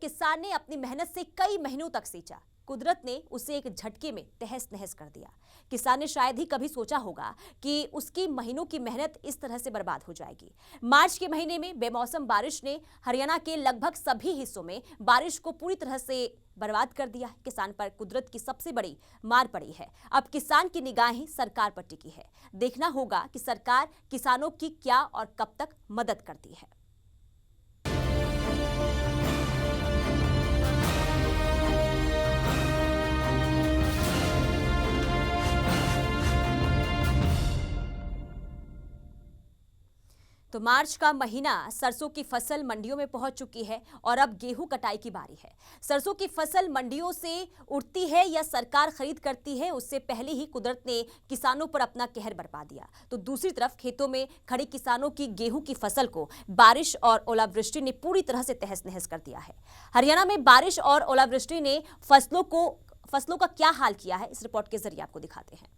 किसान ने अपनी मेहनत से कई महीनों तक सींचा, कुदरत ने उसे एक झटके में तहस नहस कर दिया। किसान ने शायद ही कभी सोचा होगा कि उसकी महीनों की मेहनत इस तरह से बर्बाद हो जाएगी। मार्च के महीने में बेमौसम बारिश ने हरियाणा के लगभग सभी हिस्सों में बारिश को पूरी तरह से बर्बाद कर दिया। किसान पर कुदरत की सबसे बड़ी मार पड़ी है। अब किसान की निगाहें सरकार पर टिकी है। देखना होगा कि सरकार किसानों की क्या और कब तक मदद करती है। तो मार्च का महीना सरसों की फसल मंडियों में पहुंच चुकी है और अब गेहूं कटाई की बारी है। सरसों की फसल मंडियों से उठती है या सरकार खरीद करती है, उससे पहले ही कुदरत ने किसानों पर अपना कहर बरपा दिया। तो दूसरी तरफ खेतों में खड़े किसानों की गेहूं की फसल को बारिश और ओलावृष्टि ने पूरी तरह से तहस नहस कर दिया है। हरियाणा में बारिश और ओलावृष्टि ने फसलों का क्या हाल किया है, इस रिपोर्ट के जरिए आपको दिखाते हैं।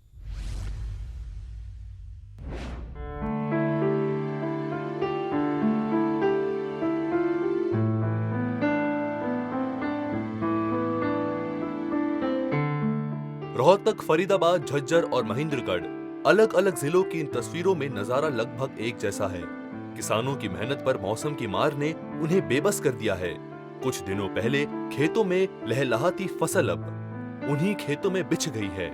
रोहतक, फरीदाबाद, झज्जर और महेंद्रगढ़ अलग अलग जिलों की इन तस्वीरों में नजारा लगभग एक जैसा है। किसानों की मेहनत पर मौसम की मार ने उन्हें बेबस कर दिया है। कुछ दिनों पहले खेतों में लहलहाती फसल अब उन्हीं खेतों में बिछ गई है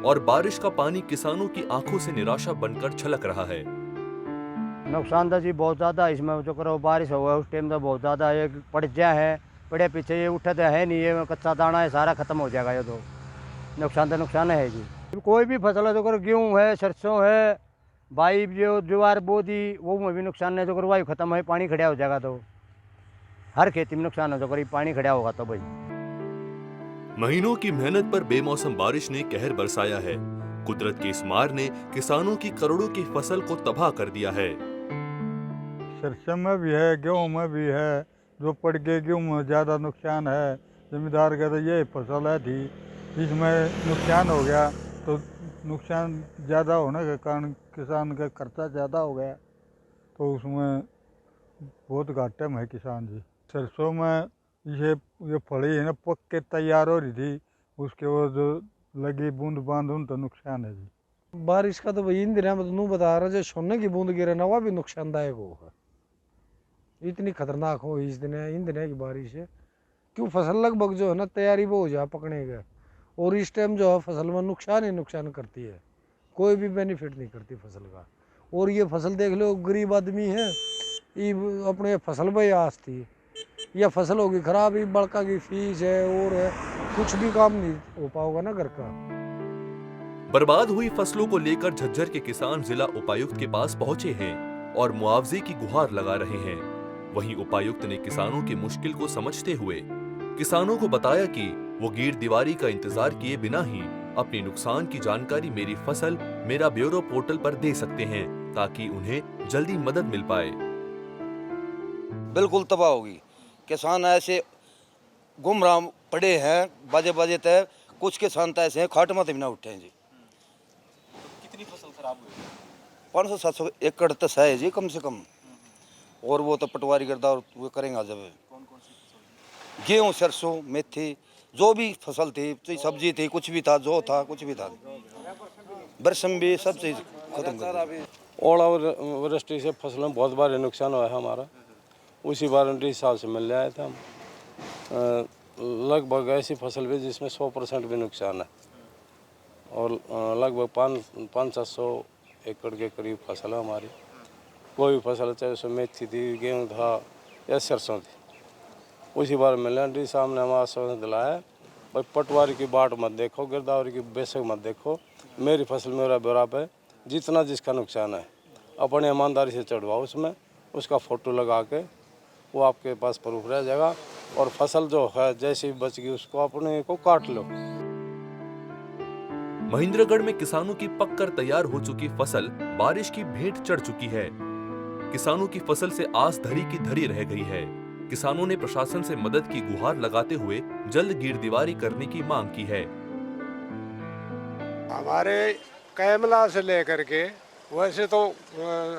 और बारिश का पानी किसानों की आंखों से निराशा बनकर छलक रहा है। नुकसान तो जी बहुत ज़्यादा इसमें जो करो बारिश हुआ उस टाइम तो बहुत ज़्यादा ये पड़ जा है, पड़े पीछे ये उठा तो है नहीं, ये कच्चा दाना है सारा खत्म हो जाएगा। ये तो नुकसान है जी। कोई भी फसल है जो करो, गेहूँ है, सरसों है, बाई जो ज्वार बो दी वो में भी नुकसान है। जो करो वायु खत्म है, पानी खड़ा हो जाएगा तो हर खेती में नुकसान है। जो करो पानी खड़ा होगा तो भाई महीनों की मेहनत पर बेमौसम बारिश ने कहर बरसाया है। कुदरत की इस मार ने किसानों की करोड़ों की फसल को तबाह कर दिया है। सरसों में भी है, गेहूँ में भी है। जो पड़ गए गेहूँ में ज़्यादा नुकसान है। जमींदार का तो ये फसल है थी, इसमें नुकसान हो गया तो नुकसान ज़्यादा होने के कारण किसान का खर्चा ज़्यादा हो गया, तो उसमें बहुत घाटे में है किसान जी। सरसों में ये फली है ना, पक के तैयार हो रही थी, उसके बाद लगी बूंद बांध तो नुकसान है जी। बारिश का तो भाई इन दिनों में तो बता रहा, जो सोने की बूंद गिरे ना, वह भी नुकसानदायक होगा। इतनी खतरनाक हो इन दिनों की बारिश है। क्यों फसल लगभग जो है ना तैयारी वो हो जा पकने का, और इस टाइम जो है फसल में नुकसान ही नुकसान करती है, कोई भी बेनिफिट नहीं करती फसल का। और ये फसल देख लो, गरीब आदमी है, ये अपने फसल में आस थी, या फसल होगी खराब, ये बड़का की फीस है और है, कुछ भी काम नहीं हो पाओगा ना घर का। बर्बाद हुई फसलों को लेकर झज्जर के किसान जिला उपायुक्त के पास पहुंचे हैं और मुआवजे की गुहार लगा रहे हैं। वहीं उपायुक्त ने किसानों की मुश्किल को समझते हुए किसानों को बताया कि वो गीर दीवारी का इंतजार किए बिना ही अपनी नुकसान की जानकारी मेरी फसल मेरा ब्यूरो पोर्टल पर दे सकते हैं, ताकि उन्हें जल्दी मदद मिल पाए। बिल्कुल तबाह होगी। किसान ऐसे गुमराह पड़े हैं, बाजे बाजे तय। कुछ किसान तो ऐसे हैं खाट मत भी ना उठे हैं जी। कितनी फसल खराब हुई? 500-700 एकड़ तो है जी कम से कम। और वो तो पटवारी गर्दा और वो करेंगे जब। कौन कौन सी फसल? गेहूँ, सरसों, मेथी, जो भी फसल थी, तो सब्जी थी, कुछ भी था, जो था कुछ भी था, बरसम भी सब चीज खत्म कर दी। ओलावृष्टि से फसलों में बहुत बार नुकसान हुआ है हमारा, उसी वारंटी हिसाब से मिल जाए थे हम। लगभग ऐसी फसल भी जिसमें 100% भी नुकसान है, और लगभग 500-700 एकड़ के करीब फसल है हमारी। कोई भी फसल चाहे उसमें मेथी थी, गेहूँ था या सरसों थी, उसी बार मिल सामने हमारा आश्वासन दिलाया, भाई पटवारी की बाट मत देखो, गिरदावरी की बेशक मत देखो, मेरी फसल मेरा ब्यौरा पे, जितना जिसका नुकसान है अपने ईमानदारी से चढ़वाओ, उसमें उसका फ़ोटो लगा के वो आपके पास प्रूफ रह जाएगा, और फसल जो है जैसी बच गई उसको अपने को काट लो। महेंद्रगढ़ में किसानों की पककर तैयार हो चुकी फसल बारिश की भेंट चढ़ चुकी है। किसानों की फसल से आस धरी की धरी रह गई है। किसानों ने प्रशासन से मदद की गुहार लगाते हुए जल्द गीरदीवारी करने की मांग की है। हमारे कैमला से लेकर के वैसे तो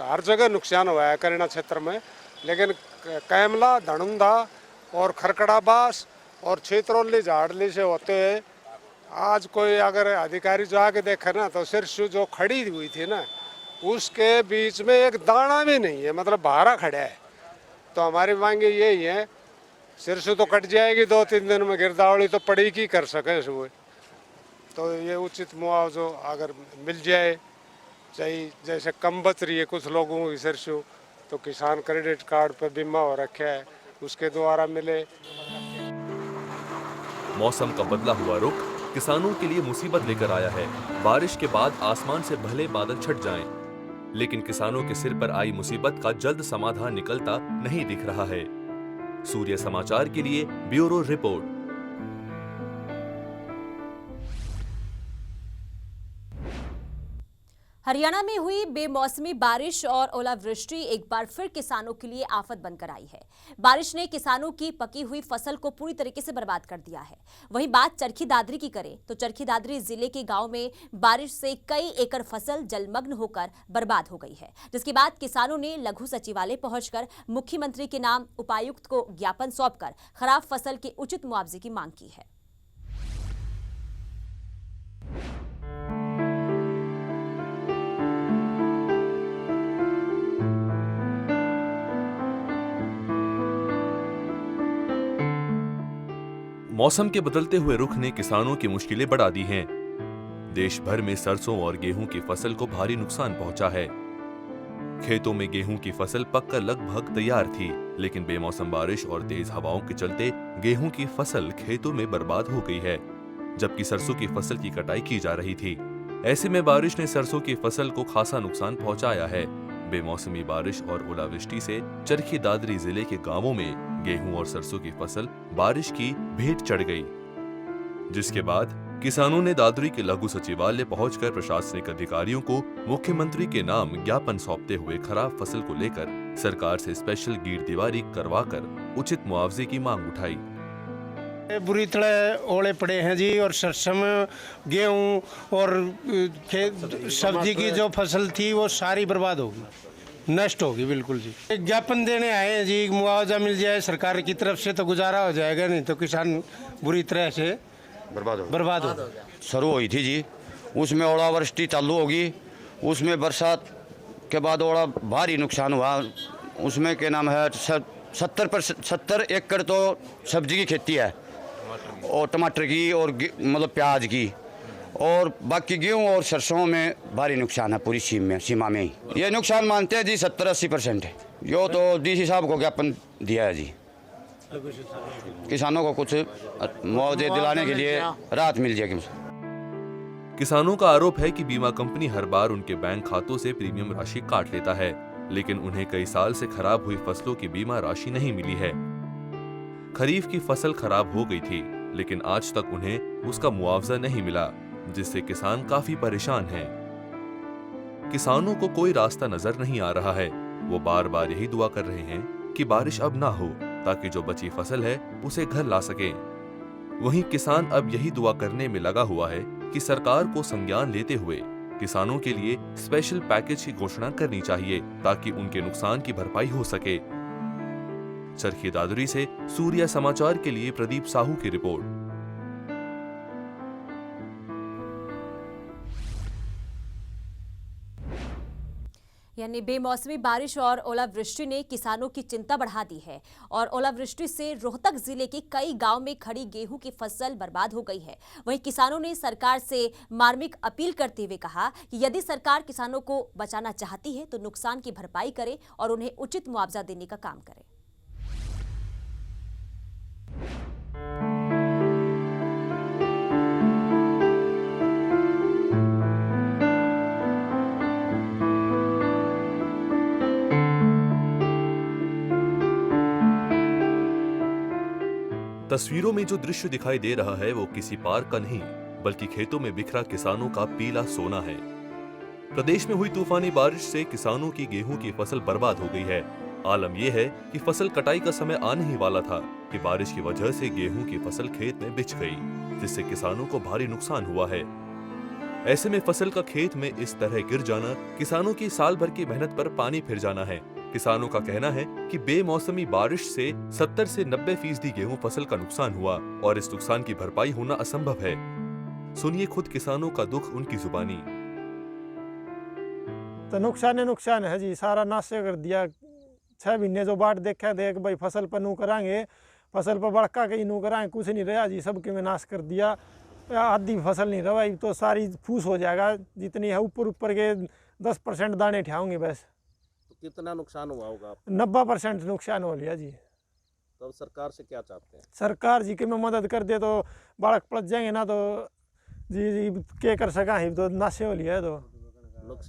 हर जगह नुकसान हुआ है करीना क्षेत्र में, लेकिन कैमला, धनुंधा और खरकड़ाबास और क्षेत्रौली झाड़ली से होते हैं। आज कोई अगर अधिकारी जो आके देखे ना तो सिरसू जो खड़ी हुई थी ना उसके बीच में एक दाना भी नहीं है, मतलब भारा खड़ा है। तो हमारी मांगे यही है, सिरसू तो कट जाएगी 2-3 दिन में, गिरदावली तो पड़ी की कर सके सुबह। तो ये उचित मुआवजा अगर मिल जाए, चाहे जैसे कम बच रही है कुछ लोगों की सिरसू, तो किसान क्रेडिट कार्ड पर बीमा हो रखा है उसके द्वारा मिले। मौसम का बदला हुआ रुख किसानों के लिए मुसीबत लेकर आया है। बारिश के बाद आसमान से भले बादल छट जाएं, लेकिन किसानों के सिर पर आई मुसीबत का जल्द समाधान निकलता नहीं दिख रहा है। सूर्य समाचार के लिए ब्यूरो रिपोर्ट। हरियाणा में हुई बेमौसमी बारिश और ओलावृष्टि एक बार फिर किसानों के लिए आफत बनकर आई है। बारिश ने किसानों की पकी हुई फसल को पूरी तरीके से बर्बाद कर दिया है। वहीं बात चरखी दादरी की करें तो चरखी दादरी जिले के गांव में बारिश से कई एकड़ फसल जलमग्न होकर बर्बाद हो गई है, जिसके बाद किसानों ने लघु सचिवालय पहुंचकर मुख्यमंत्री के नाम उपायुक्त को ज्ञापन सौंपकर खराब फसल के उचित मुआवजे की मांग की है। मौसम के बदलते हुए रुख ने किसानों की मुश्किलें बढ़ा दी हैं। देश भर में सरसों और गेहूं की फसल को भारी नुकसान पहुंचा है। खेतों में गेहूं की फसल पककर लगभग तैयार थी, लेकिन बेमौसम बारिश और तेज हवाओं के चलते गेहूं की फसल खेतों में बर्बाद हो गई है, जबकि सरसों की फसल की कटाई की जा रही थी। ऐसे में बारिश ने सरसों की फसल को खासा नुकसान पहुंचाया है। बेमौसमी बारिश और ओलावृष्टि से चरखी दादरी जिले के गांवों में गेहूं और सरसों की फसल बारिश की भेंट चढ़ गई, जिसके बाद किसानों ने दादरी के लघु सचिवालय पहुंचकर प्रशासनिक अधिकारियों को मुख्यमंत्री के नाम ज्ञापन सौंपते हुए खराब फसल को लेकर सरकार से स्पेशल गिरदीवारी करवाकर उचित मुआवजे की मांग उठाई। बुरी तरह ओले पड़े हैं जी, और सरसों में गेहूँ और सब्जी की जो फसल थी वो सारी बर्बाद होगी, नष्ट होगी बिल्कुल जी। ज्ञापन देने आए हैं जी, मुआवजा मिल जाए सरकार की तरफ से तो गुजारा हो जाएगा, नहीं तो किसान बुरी तरह से बर्बाद हो। शुरू हुई थी जी, उसमें ओलावृष्टि चालू होगी, उसमें बरसात के बाद ओला भारी नुकसान हुआ। उसमें क्या नाम है 70 एकड़ तो सब्जी की खेती है और टमाटर की और मतलब प्याज की, और बाकी गेहूँ और सरसों में भारी नुकसान है पूरी सीमा में ही। ये नुकसान मानते हैं जी 70-80% है। यो तो डीसी साहब को ज्ञापन दिया है जी, किसानों को कुछ मुआवजे दिलाने के लिए राहत मिल जाएगी। किसानों का आरोप है कि बीमा कंपनी हर बार उनके बैंक खातों से प्रीमियम राशि काट लेता है, लेकिन उन्हें कई साल से खराब हुई फसलों की बीमा राशि नहीं मिली है। खरीफ की फसल खराब हो गई थी, लेकिन आज तक उन्हें उसका मुआवजा नहीं मिला, जिससे किसान काफी परेशान हैं। किसानों को कोई रास्ता नजर नहीं आ रहा है। वो बार बार यही दुआ कर रहे हैं कि बारिश अब ना हो, ताकि जो बची फसल है उसे घर ला सकें। वहीं किसान अब यही दुआ करने में लगा हुआ है कि सरकार को संज्ञान लेते हुए किसानों के लिए स्पेशल पैकेज की घोषणा करनी चाहिए, ताकि उनके नुकसान की भरपाई हो सके। चरखी दादरी से सूर्य समाचार के लिए प्रदीप साहू की रिपोर्ट। यानी बेमौसमी बारिश और ओलावृष्टि ने किसानों की चिंता बढ़ा दी है, और ओलावृष्टि से रोहतक जिले के कई गांव में खड़ी गेहूं की फसल बर्बाद हो गई है। वहीं किसानों ने सरकार से मार्मिक अपील करते हुए कहा कि यदि सरकार किसानों को बचाना चाहती है तो नुकसान की भरपाई करे और उन्हें उचित मुआवजा देने का काम करे। तस्वीरों में जो दृश्य दिखाई दे रहा है वो किसी पार्क का नहीं, बल्कि खेतों में बिखरा किसानों का पीला सोना है। प्रदेश में हुई तूफानी बारिश से किसानों की गेहूं की फसल बर्बाद हो गई है। आलम यह है कि फसल कटाई का समय आने ही वाला था कि बारिश की वजह से गेहूं की फसल खेत में बिछ गई, जिससे किसानों को भारी नुकसान हुआ है। ऐसे में फसल का खेत में इस तरह गिर जाना किसानों की साल भर की मेहनत पर पानी फिर जाना है। किसानों का कहना है कि बेमौसमी बारिश से 70 से 90% गेहूं फसल का नुकसान हुआ और इस नुकसान की भरपाई होना असंभव है। सुनिए खुद किसानों का दुख उनकी जुबानी। तो नुकसान है जी, सारा नाश कर दिया। 6 महीने जो बाट देखा देख भाई फसल पर नू करांगे, फसल पर बड़का कहीं नू करांगे, कुछ नहीं रहा जी, सबके में नाश कर दिया। आधी फसल नहीं रहा तो सारी फूस हो जाएगा, जितनी है ऊपर के 10% दाने उठाओगे बस। तो कितना नुकसान हुआ होगा? 90% नुकसान हो लिया जी। तो अब सरकार से क्या चाहते हैं? सरकार जी के में मदद कर दे तो बालक पलट जाएंगे ना, तो जी क्या कर सका ही, तो नाशे हो लिया तो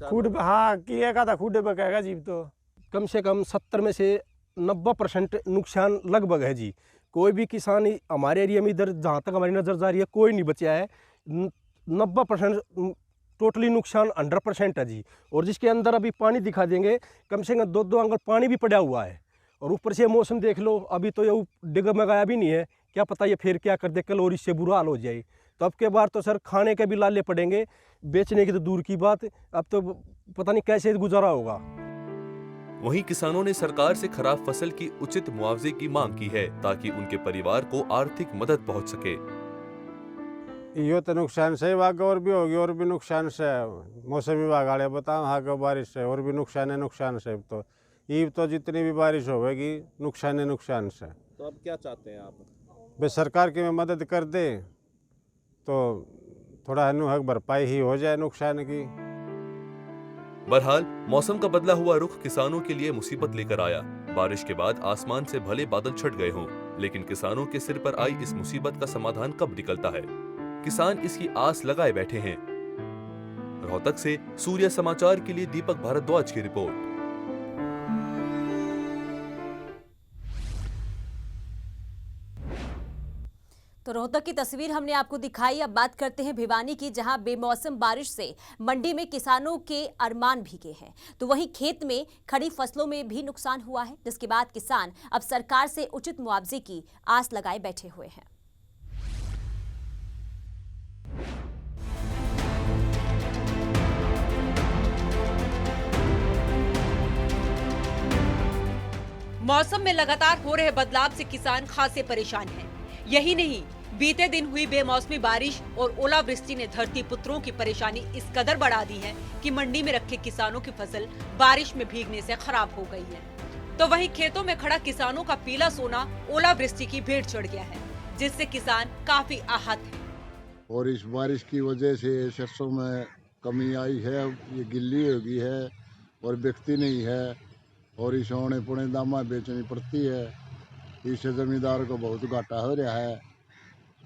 खुद, हाँ कि एक आधा खुद बकाएगा जी। तो कम से कम 70 में से 90% नुकसान लगभग है जी। कोई भी किसान हमारे एरिया में इधर जहाँ तक हमारी नज़र जा रही है कोई नहीं बचा है। 90% टोटली नुकसान 100% है जी। और जिसके अंदर अभी पानी दिखा देंगे, कम से कम 2-2 आंगल पानी भी पड़ा हुआ है। और ऊपर से मौसम देख लो, अभी तो ये डगमगाया भी नहीं है, क्या पता ये फिर क्या कर दे कल और इससे बुरा हाल हो जाए। तो अब के बार तो सर खाने के भी लाले पड़ेंगे, बेचने की तो दूर की बात, अब तो पता नहीं कैसे गुजारा होगा। वहीं किसानों ने सरकार से खराब फसल की उचित मुआवजे की मांग की है ताकि उनके परिवार को आर्थिक मदद पहुंच सके। यो तो नुकसान से आगे और भी होगी, और भी नुकसान से मौसम विभाग वाले बताओ आगे बारिश से और भी नुकसान से। तो ये तो जितनी भी बारिश होगी नुकसान से। तो अब क्या चाहते हैं आप? बस सरकार की मदद कर दे तो थोड़ा हक भरपाई ही हो जाए नुकसान की। बहरहाल मौसम का बदला हुआ रुख किसानों के लिए मुसीबत लेकर आया। बारिश के बाद आसमान से भले बादल छट गए हों, लेकिन किसानों के सिर पर आई इस मुसीबत का समाधान कब निकलता है, किसान इसकी आस लगाए बैठे हैं। रोहतक से सूर्य समाचार के लिए दीपक भारद्वाज की रिपोर्ट। तो रोहतक की तस्वीर हमने आपको दिखाई। अब बात करते हैं भिवानी की, जहां बेमौसम बारिश से मंडी में किसानों के अरमान भीगे हैं, तो वहीं खेत में खड़ी फसलों में भी नुकसान हुआ है, जिसके बाद किसान अब सरकार से उचित मुआवजे की आस लगाए बैठे हुए हैं। मौसम में लगातार हो रहे बदलाव से किसान खासे परेशान हैं। यही नहीं, बीते दिन हुई बेमौसमी बारिश और ओलावृष्टि ने धरती पुत्रों की परेशानी इस कदर बढ़ा दी है कि मंडी में रखे किसानों की फसल बारिश में भीगने से खराब हो गई है। तो वहीं खेतों में खड़ा किसानों का पीला सोना ओलावृष्टि की भेंट चढ़ गया है, जिससे किसान काफी आहत हैं। और इस बारिश की वजह से सरसों में कमी आई है, ये गिल्ली हो गई है और बिकती नहीं है, और इस औने पुणे दामा बेचनी पड़ती है। इससे जमींदार को बहुत घाटा हो रहा है।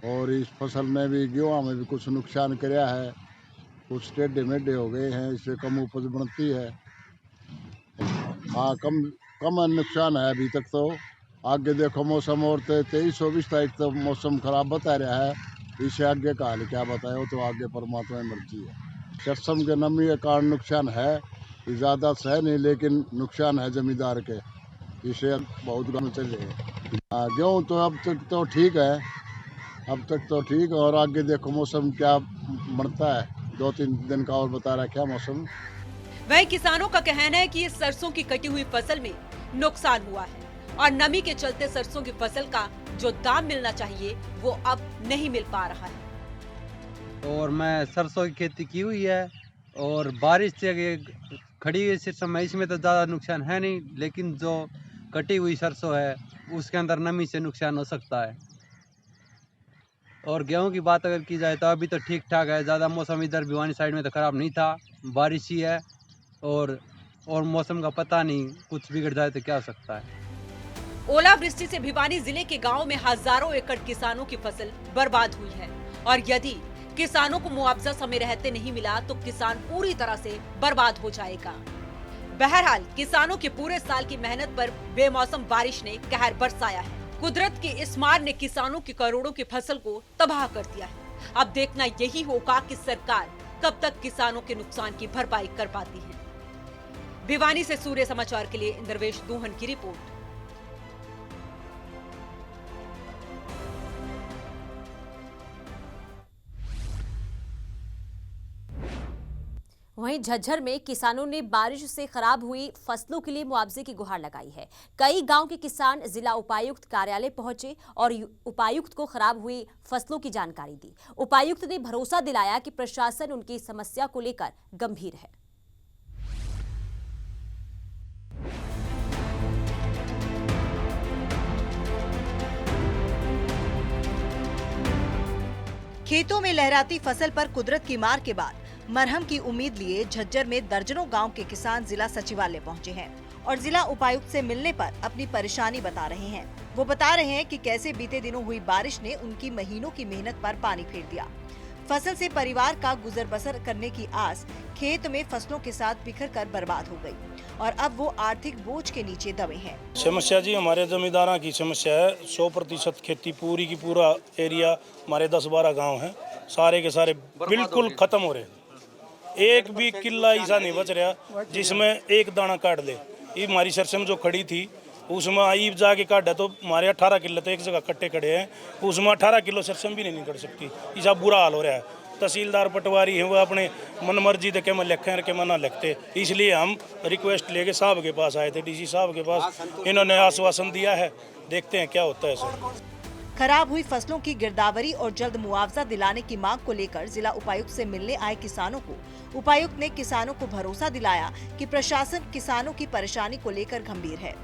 और इस फसल में भी गेहूँ में भी कुछ नुकसान कराया है, कुछ टेढ़े मेढ़े हो गए हैं, इससे कम उपज बनती है। हाँ, कम नुकसान है अभी तक। तो आगे देखो मौसम, और 23-24 तारीख तक मौसम खराब बता रहा है, इससे आगे का हाल क्या बताए, वो तो आगे परमात्मा की मर्जी है। सरसों के नमी के कारण नुकसान है, ज़्यादा सह नहीं, लेकिन नुकसान है जमींदार के, इसे बहुत कम चले। गेहूँ तो अब तक तो ठीक है, और आगे देखो मौसम क्या बनता है, 2-3 दिन का और बता रहा है क्या मौसम। वही किसानों का कहना है कि इस सरसों की कटी हुई फसल में नुकसान हुआ है और नमी के चलते सरसों की फसल का जो दाम मिलना चाहिए वो अब नहीं मिल पा रहा है। और मैं सरसों की खेती की हुई है, और बारिश से खड़ी हुई सरसों में इसमें तो ज़्यादा नुकसान है नहीं, लेकिन जो कटी हुई सरसों है उसके अंदर नमी से नुकसान हो सकता है। और गेहूं की बात अगर की जाए तो अभी तो ठीक ठाक है, ज़्यादा मौसम इधर भिवानी साइड में तो ख़राब नहीं था, बारिश ही है, और मौसम का पता नहीं, कुछ बिगड़ जाए तो क्या हो सकता है। ओलावृष्टि से भिवानी जिले के गाँव में हजारों एकड़ किसानों की फसल बर्बाद हुई है, और यदि किसानों को मुआवजा समय रहते नहीं मिला तो किसान पूरी तरह से बर्बाद हो जाएगा। बहरहाल किसानों के पूरे साल की मेहनत पर बेमौसम बारिश ने कहर बरसाया है। कुदरत की इस मार ने किसानों की करोड़ों की फसल को तबाह कर दिया है। अब देखना यही होगा कि सरकार कब तक किसानों के नुकसान की भरपाई कर पाती है। भिवानी से सूर्य समाचार के लिए इंद्रवेश दूहन की रिपोर्ट। वहीं झज्जर में किसानों ने बारिश से खराब हुई फसलों के लिए मुआवजे की गुहार लगाई है। कई गांव के किसान जिला उपायुक्त कार्यालय पहुंचे और उपायुक्त को खराब हुई फसलों की जानकारी दी। उपायुक्त ने भरोसा दिलाया कि प्रशासन उनकी समस्या को लेकर गंभीर है। खेतों में लहराती फसल पर कुदरत की मार के बाद मरहम की उम्मीद लिए झज्जर में दर्जनों गांव के किसान जिला सचिवालय पहुंचे हैं और जिला उपायुक्त से मिलने पर अपनी परेशानी बता रहे हैं। वो बता रहे हैं कि कैसे बीते दिनों हुई बारिश ने उनकी महीनों की मेहनत पर पानी फेर दिया। फसल से परिवार का गुजर बसर करने की आस खेत में फसलों के साथ बिखर कर बर्बाद हो गई और अब वो आर्थिक बोझ के नीचे दबे हैं। समस्या जी हमारे जमींदारों की समस्या है। 100% खेती पूरी की पूरा एरिया हमारे 10-12 गांव हैं, सारे के सारे बिल्कुल खत्म हो रहे हैं। एक भी किला ऐसा नहीं बच रहा जिसमें एक दाना काट ले। ये हमारी सरसम जो खड़ी थी उसमें आई जाके काटा तो हमारे 18 किलो तो एक जगह कट्टे खड़े हैं, उसमें 18 किलो सरसम भी नहीं निकल सकती। ऐसा बुरा हाल हो रहा है। तहसीलदार पटवारी हैं वो अपने मन मर्जी के में लिखें के मना लिखते, इसलिए हम रिक्वेस्ट लेके साहब के पास आए थे, डीसी साहब के पास। इन्होंने आश्वासन दिया है, देखते हैं क्या होता है सर। खराब हुई फसलों की गिरदावरी और जल्द मुआवजा दिलाने की मांग को लेकर जिला उपायुक्त से मिलने आए किसानों को उपायुक्त ने किसानों को भरोसा दिलाया कि प्रशासन किसानों की परेशानी को लेकर गंभीर है।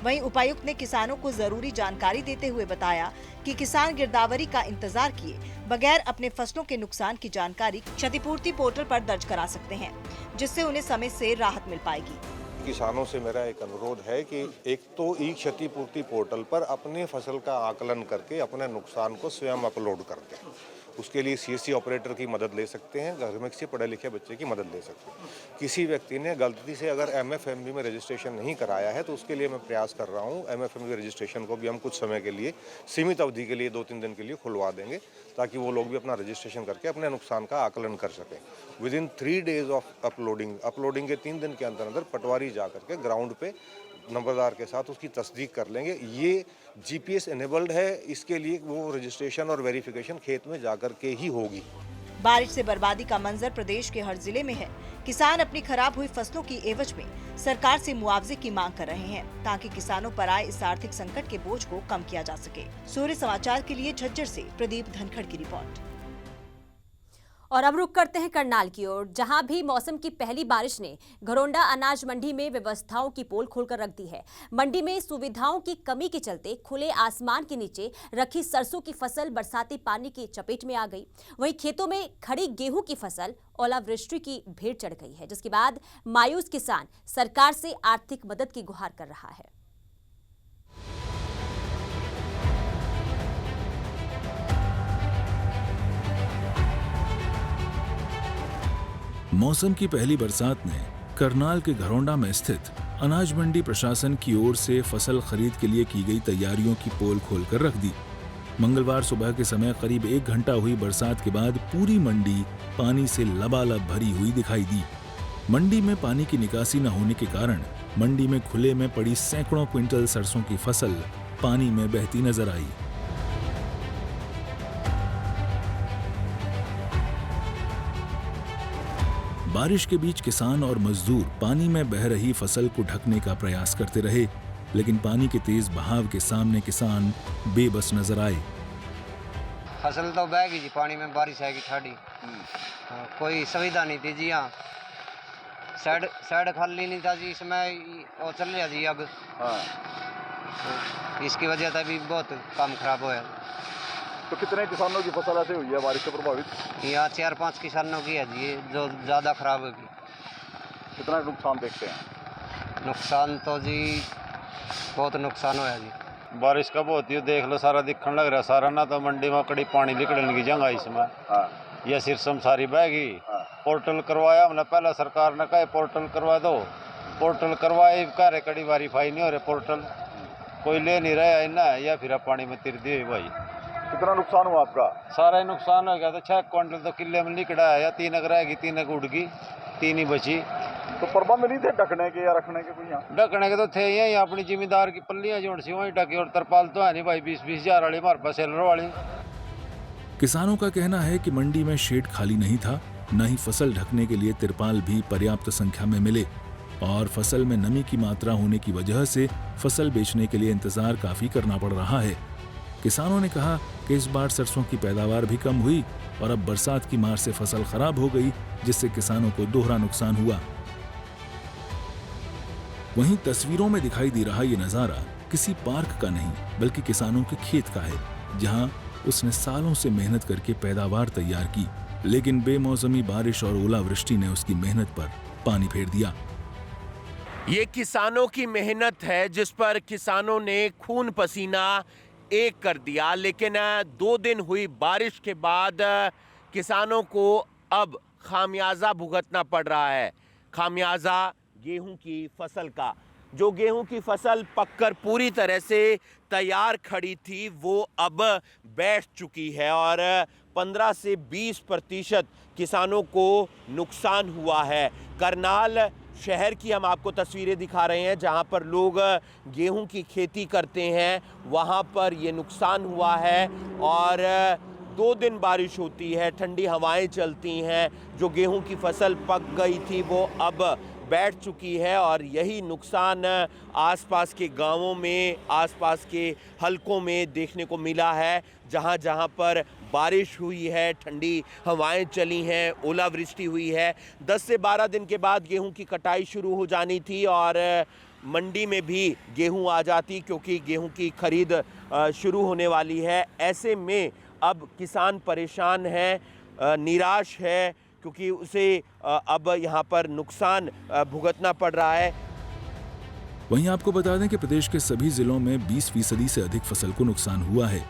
वहीं उपायुक्त ने किसानों को जरूरी जानकारी देते हुए बताया कि किसान गिरदावरी का इंतजार किए बगैर अपने फसलों के नुकसान की जानकारी क्षतिपूर्ति पोर्टल पर दर्ज करा सकते हैं, जिससे उन्हें समय से राहत मिल पाएगी। किसानों से मेरा एक अनुरोध है कि एक तो ई क्षतिपूर्ति पोर्टल पर अपने फसल का आकलन करके अपने नुकसान को स्वयं अपलोड कर दें। उसके लिए सीएससी ऑपरेटर की मदद ले सकते हैं, घर में किसी पढ़े लिखे बच्चे की मदद ले सकते हैं। किसी व्यक्ति ने गलती से अगर एमएफएमबी में रजिस्ट्रेशन नहीं कराया है तो उसके लिए मैं प्रयास कर रहा हूँ। एमएफएमबी रजिस्ट्रेशन को भी हम कुछ समय के लिए, सीमित अवधि के लिए 2-3 दिन के लिए खुलवा देंगे, ताकि वो लोग भी अपना रजिस्ट्रेशन करके अपने नुकसान का आकलन कर सकें। विदिन 3 डेज ऑफ अपलोडिंग के 3 दिन के अंदर पटवारी जा करके ग्राउंड पे नंबरदार के साथ उसकी तस्दीक कर लेंगे। ये जीपीएस एनेबल्ड है, इसके लिए वो रजिस्ट्रेशन और वेरिफिकेशन खेत में जाकर के ही होगी। बारिश से बर्बादी का मंजर प्रदेश के हर जिले में है। किसान अपनी खराब हुई फसलों की एवज में सरकार से मुआवजे की मांग कर रहे हैं, ताकि किसानों पर आए इस आर्थिक संकट के बोझ को कम किया जा सके। सूर्य समाचार के लिए झज्जर से प्रदीप धनखड़ की रिपोर्ट। और अब रुक करते हैं करनाल की ओर, जहां भी मौसम की पहली बारिश ने घरोंडा अनाज मंडी में व्यवस्थाओं की पोल खोलकर रख दी है। मंडी में सुविधाओं की कमी के चलते खुले आसमान के नीचे रखी सरसों की फसल बरसाती पानी की चपेट में आ गई। वहीं खेतों में खड़ी गेहूं की फसल ओलावृष्टि की भेंट चढ़ गई है, जिसके बाद मायूस किसान सरकार से आर्थिक मदद की गुहार कर रहा है। मौसम की पहली बरसात ने करनाल के घरोंडा में स्थित अनाज मंडी प्रशासन की ओर से फसल खरीद के लिए की गई तैयारियों की पोल खोलकर रख दी। मंगलवार सुबह के समय करीब 1 घंटा हुई बरसात के बाद पूरी मंडी पानी से लबालब भरी हुई दिखाई दी। मंडी में पानी की निकासी न होने के कारण मंडी में खुले में पड़ी सैकड़ों क्विंटल सरसों की फसल पानी में बहती नजर आई। बारिश के बीच किसान और मजदूर पानी में बह रही फसल को ढकने का प्रयास करते रहे, लेकिन पानी के तेज बहाव के सामने किसान बेबस नजर आए। फसल तो बह गई जी पानी में, बारिश आएगी ठाडी, कोई सुविधा नहीं थी जी। यहाँ साइड खाली नहीं था जी, इसमें वो चल रहा जी अब। इसकी वजह से भी बहुत काम खराब हुआ। तो कितने किसानों की फसल ऐसे हुई है बारिश से प्रभावित? यहाँ 4-5 किसानों की है जी जो ज़्यादा खराब होगी। कितना नुकसान देखते हैं? नुकसान तो जी बहुत नुकसान हुआ जी। बारिश कब होती है देख लो, सारा दिखने लग रहा सारा ना, तो मंडी में कड़ी पानी निकलने की जगह इसमें। यह सिरसम सारी बह गई। पोर्टल करवाया हमने, पहला सरकार ने कहा पोर्टल करवा दो, पोर्टल करवाए, कह रहे कड़ी वेरीफाई नहीं हो रहे पोर्टल, कोई ले नहीं रहा इन्ना, या फिर पानी में तिर दी भाई। कितना नुकसान हुआ आपका? सारा ही नुकसान हो गया। तो 6 क्विंटल तो किले में निकला है, या 3 रहेगी, 3 उड़ गई, 3 ही बची। तो प्रबंध नहीं थे ढकने के या रखने के? कोई यहाँ ढकने के तो थे ही, अपनी जिम्मेदार की पल्लियां जोड़ सी वहीं ढकी, और तरपाल तो है नहीं भाई 20-20 हज़ार वाली हमारे पास सेलर वाली। किसानों का कहना है कि मंडी में शेड खाली नहीं था न ही फसल ढकने के लिए तिरपाल भी पर्याप्त संख्या में मिले और फसल में नमी की मात्रा होने की वजह से फसल बेचने के लिए इंतजार काफी करना पड़ रहा है। किसानों ने कहा कि इस बार सरसों की पैदावार भी कम हुई और अब बरसात की मार से फसल खराब हो गई, जिससे किसानों को दोहरा नुकसान हुआ। वहीं तस्वीरों में दिखाई दे रहा ये नजारा किसी पार्क का नहीं बल्कि किसानों के खेत का है, जहां उसने सालों से मेहनत करके पैदावार तैयार की, लेकिन बेमौसमी बारिश और ओलावृष्टि ने उसकी मेहनत पर पानी फेर दिया। ये किसानों की मेहनत है जिस पर किसानों ने खून पसीना एक कर दिया, लेकिन 2 दिन हुई बारिश के बाद किसानों को अब खामियाजा भुगतना पड़ रहा है। खामियाजा गेहूं की फसल का। जो गेहूं की फसल पककर पूरी तरह से तैयार खड़ी थी वो अब बैठ चुकी है और 15 से 20% किसानों को नुकसान हुआ है। करनाल शहर की हम आपको तस्वीरें दिखा रहे हैं जहां पर लोग गेहूं की खेती करते हैं, वहां पर ये नुकसान हुआ है और 2 दिन बारिश होती है, ठंडी हवाएं चलती हैं, जो गेहूं की फसल पक गई थी वो अब बैठ चुकी है और यही नुकसान आसपास के गांवों में, आसपास के हलकों में देखने को मिला है। जहां जहां पर बारिश हुई है, ठंडी हवाएं चली हैं, ओलावृष्टि हुई है। 10 से 12 दिन के बाद गेहूं की कटाई शुरू हो जानी थी और मंडी में भी गेहूं आ जाती, क्योंकि गेहूं की खरीद शुरू होने वाली है। ऐसे में अब किसान परेशान है, निराश है, क्योंकि उसे अब यहाँ पर नुकसान भुगतना पड़ रहा है। वहीं आपको बता दें कि प्रदेश के सभी जिलों में 20% से अधिक फसल को नुकसान हुआ है।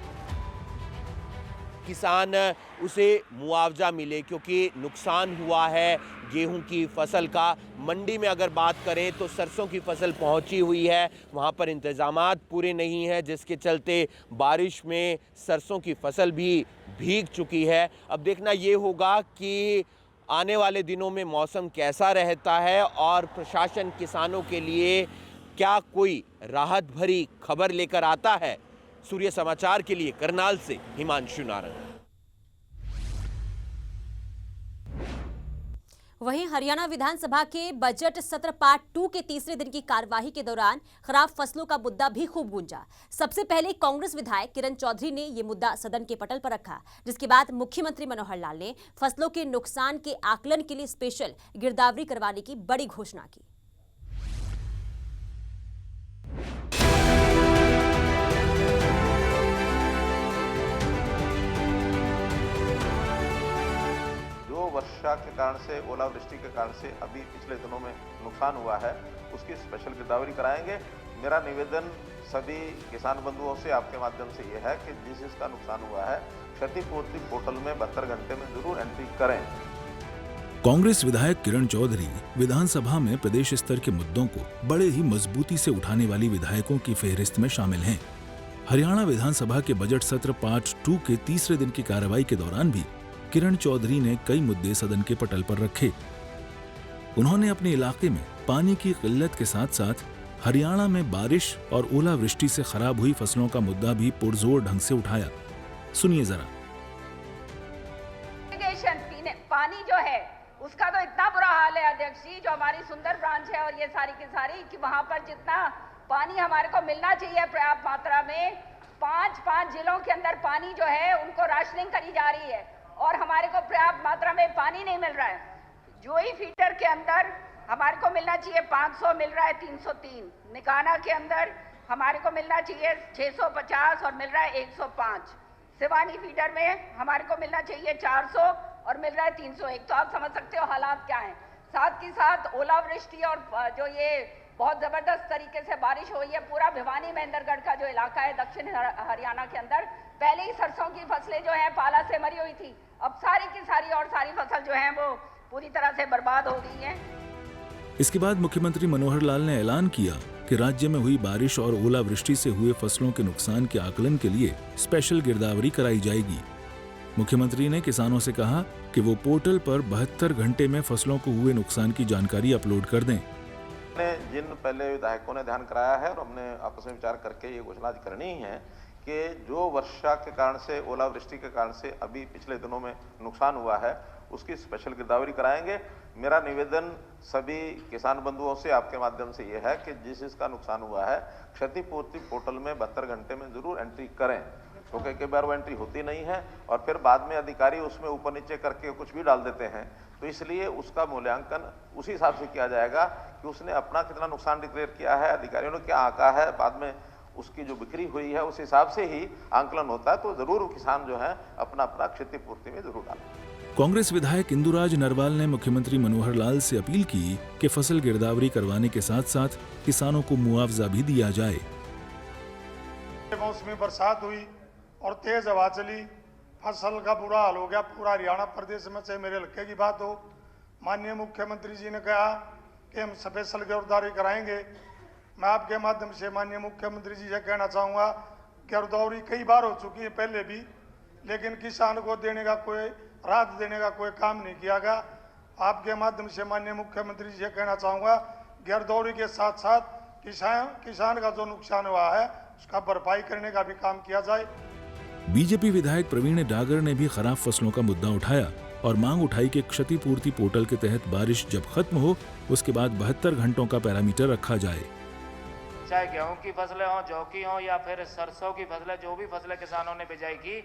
किसान उसे मुआवजा मिले, क्योंकि नुकसान हुआ है गेहूं की फसल का। मंडी में अगर बात करें तो सरसों की फसल पहुंची हुई है, वहां पर इंतजामात पूरे नहीं हैं, जिसके चलते बारिश में सरसों की फसल भी भीग चुकी है। अब देखना ये होगा कि आने वाले दिनों में मौसम कैसा रहता है और प्रशासन किसानों के लिए क्या कोई राहत भरी खबर लेकर आता है। सूर्य समाचार के लिए करनाल से हिमांशु नारंग। वहीं हरियाणा विधानसभा के बजट सत्र पार्ट 2 के तीसरे दिन की कार्यवाही के दौरान खराब फसलों का मुद्दा भी खूब गूंजा। सबसे पहले कांग्रेस विधायक किरण चौधरी ने यह मुद्दा सदन के पटल पर रखा, जिसके बाद मुख्यमंत्री मनोहर लाल ने फसलों के नुकसान के आकलन के लिए स्पेशल गिरदावरी करवाने की बड़ी घोषणा की। वर्षा के कारण से, ओलावृष्टि के कारण से अभी पिछले दिनों में नुकसान हुआ है, उसकी स्पेशल गिरदावरी कराएंगे। मेरा निवेदन सभी किसान बंधुओं से आपके माध्यम से यह है कि जिसका नुकसान हुआ है क्षतिपूर्ति पोर्टल में 72 घंटे में जरूर एंट्री करें। कांग्रेस विधायक किरण चौधरी विधानसभा में प्रदेश स्तर के मुद्दों को बड़े ही मजबूती से उठाने वाली विधायकों की फेहरिस्त में शामिल हैं। हरियाणा विधानसभा के बजट सत्र पार्ट 2 के तीसरे दिन की कार्रवाई के दौरान भी किरण चौधरी ने कई मुद्दे सदन के पटल पर रखे। उन्होंने अपने इलाके में पानी की किल्लत के साथ साथ हरियाणा में बारिश और ओलावृष्टि से खराब हुई फसलों का मुद्दा भी पुरजोर ढंग से उठाया। सुनिए जरा। पानी जो है उसका तो इतना बुरा हाल है अध्यक्ष जी, जो हमारी सुंदर ब्रांच है और ये सारी की सारी, कि वहाँ पर जितना पानी हमारे को मिलना चाहिए पर्याप्त मात्रा में, 5 जिलों के अंदर पानी जो है उनको राशनिंग करी जा रही है और हमारे को पर्याप्त मात्रा में पानी नहीं मिल रहा है। जोई फीडर के अंदर हमारे को मिलना चाहिए 500, मिल रहा है 303। निकाना के अंदर हमारे को मिलना चाहिए 650 और मिल रहा है 105। सिवानी फीडर में हमारे को मिलना चाहिए 400 और मिल रहा है 301। तो आप समझ सकते हो हालात क्या हैं। साथ ही साथ ओलावृष्टि और जो ये बहुत ज़बरदस्त तरीके से बारिश हुई है, पूरा भिवानी महेंद्रगढ़ का जो इलाका है दक्षिण हरियाणा के अंदर, पहले ही सरसों की फसलें जो हैं पाला से मरी हुई थी, अब सारी की सारी और सारी फसल जो है वो पूरी तरह से बर्बाद हो गई है। इसके बाद मुख्यमंत्री मनोहर लाल ने ऐलान किया कि राज्य में हुई बारिश और ओलावृष्टि से हुए फसलों के नुकसान के आकलन के लिए स्पेशल गिरदावरी कराई जाएगी। मुख्यमंत्री ने किसानों से कहा कि वो पोर्टल पर 72 घंटे में फसलों को हुए नुकसान की जानकारी अपलोड कर दें। जिन पहले विधायकों ने ध्यान कराया है और हमने आपस में विचार करके ये घोषणा करनी है कि जो वर्षा के कारण से, ओलावृष्टि के कारण से अभी पिछले दिनों में नुकसान हुआ है, उसकी स्पेशल गिरदावरी कराएंगे। मेरा निवेदन सभी किसान बंधुओं से आपके माध्यम से ये है कि जिसका नुकसान हुआ है क्षतिपूर्ति पोर्टल में 72 घंटे में जरूर एंट्री करें, क्योंकि कई बार वो एंट्री होती नहीं है और फिर बाद में अधिकारी उसमें ऊपर नीचे करके कुछ भी डाल देते हैं। तो इसलिए उसका मूल्यांकन उसी हिसाब से किया जाएगा कि उसने अपना कितना नुकसान डिक्लेयर किया है, अधिकारियों ने क्या आंका है, बाद में उसकी जो बिक्री हुई है उस हिसाब से ही आंकलन होता है। तो जरूर किसान जो है अपना अपना क्षतिपूर्ति में जरूर डालें। कांग्रेस विधायक इंदुराज नरवाल ने मुख्यमंत्री मनोहर लाल से अपील की कि फसल गिरदावरी करवाने के साथ साथ किसानों को मुआवजा भी दिया जाए। मौसमी बरसात हुई और तेज हवा चली, फसल का बुरा हाल हो गया पूरा हरियाणा प्रदेश में, चाहे मेरे हल्के की बात हो। माननीय मुख्यमंत्री जी ने कहा कि हम स्पेशल गिरदावरी कराएंगे। मैं आपके माध्यम से माननीय मुख्यमंत्री जी से कहना चाहूँगा, गिरदावरी कई बार हो चुकी है पहले भी, लेकिन किसान को देने का कोई राहत देने का कोई काम नहीं किया गया। आपके माध्यम से माननीय मुख्यमंत्री जी से कहना चाहूँगा, गिरदावरी के साथ साथ किसान का जो नुकसान हुआ है उसका भरपाई करने का भी काम किया जाए। बीजेपी विधायक प्रवीण डागर ने भी खराब फसलों का मुद्दा उठाया और मांग उठाई कि क्षतिपूर्ति पोर्टल के तहत बारिश जब खत्म हो उसके बाद 72 घंटों का पैरामीटर रखा जाए। चाहे गेहूं की फसलें हों, जौ की हों या फिर सरसों की फसलें, जो भी फसलें किसानों ने बिजाई की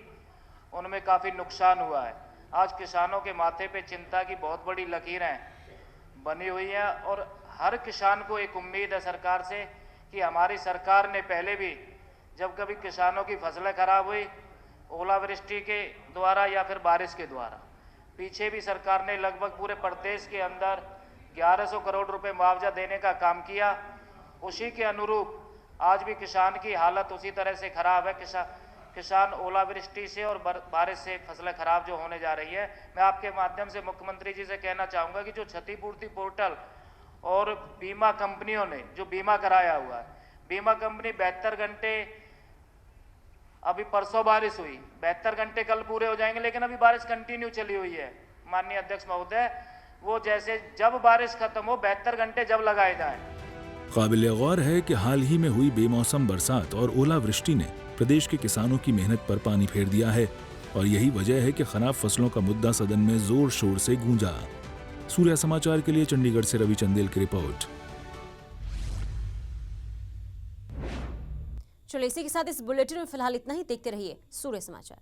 उनमें काफ़ी नुकसान हुआ है। आज किसानों के माथे पे चिंता की बहुत बड़ी लकीरें बनी हुई हैं और हर किसान को एक उम्मीद है सरकार से कि हमारी सरकार ने पहले भी जब कभी किसानों की फसलें खराब हुई ओलावृष्टि के द्वारा या फिर बारिश के द्वारा, पीछे भी सरकार ने लगभग पूरे प्रदेश के अंदर 1100 करोड़ रुपए मुआवजा देने का काम किया। उसी के अनुरूप आज भी किसान की हालत उसी तरह से खराब है। किसान ओलावृष्टि से और बारिश से फसलें खराब जो होने जा रही है। मैं आपके माध्यम से मुख्यमंत्री जी से कहना चाहूँगा कि जो क्षतिपूर्ति पोर्टल और बीमा कंपनियों ने जो बीमा कराया हुआ है, बीमा कंपनी 72 घंटे, अभी परसों बारिश हुई, 72 घंटे कल पूरे हो जाएंगे, लेकिन अभी बारिश कंटिन्यू चली हुई है। माननीय अध्यक्ष महोदय, वो जैसे जब बारिश खत्म हो 72 घंटे जब लगाए जाएं। काबिल गौर है कि हाल ही में हुई बेमौसम बरसात और ओलावृष्टि ने प्रदेश के किसानों की मेहनत पर पानी फेर दिया है और यही वजह है कि खराब फसलों का मुद्दा सदन में जोर शोर से गूंजा। सूर्या समाचार के लिए चंडीगढ़ से रवि चंदेल की रिपोर्ट। चलिए इसी के साथ इस बुलेटिन में फिलहाल इतना ही। देखते रहिए सूर्य समाचार।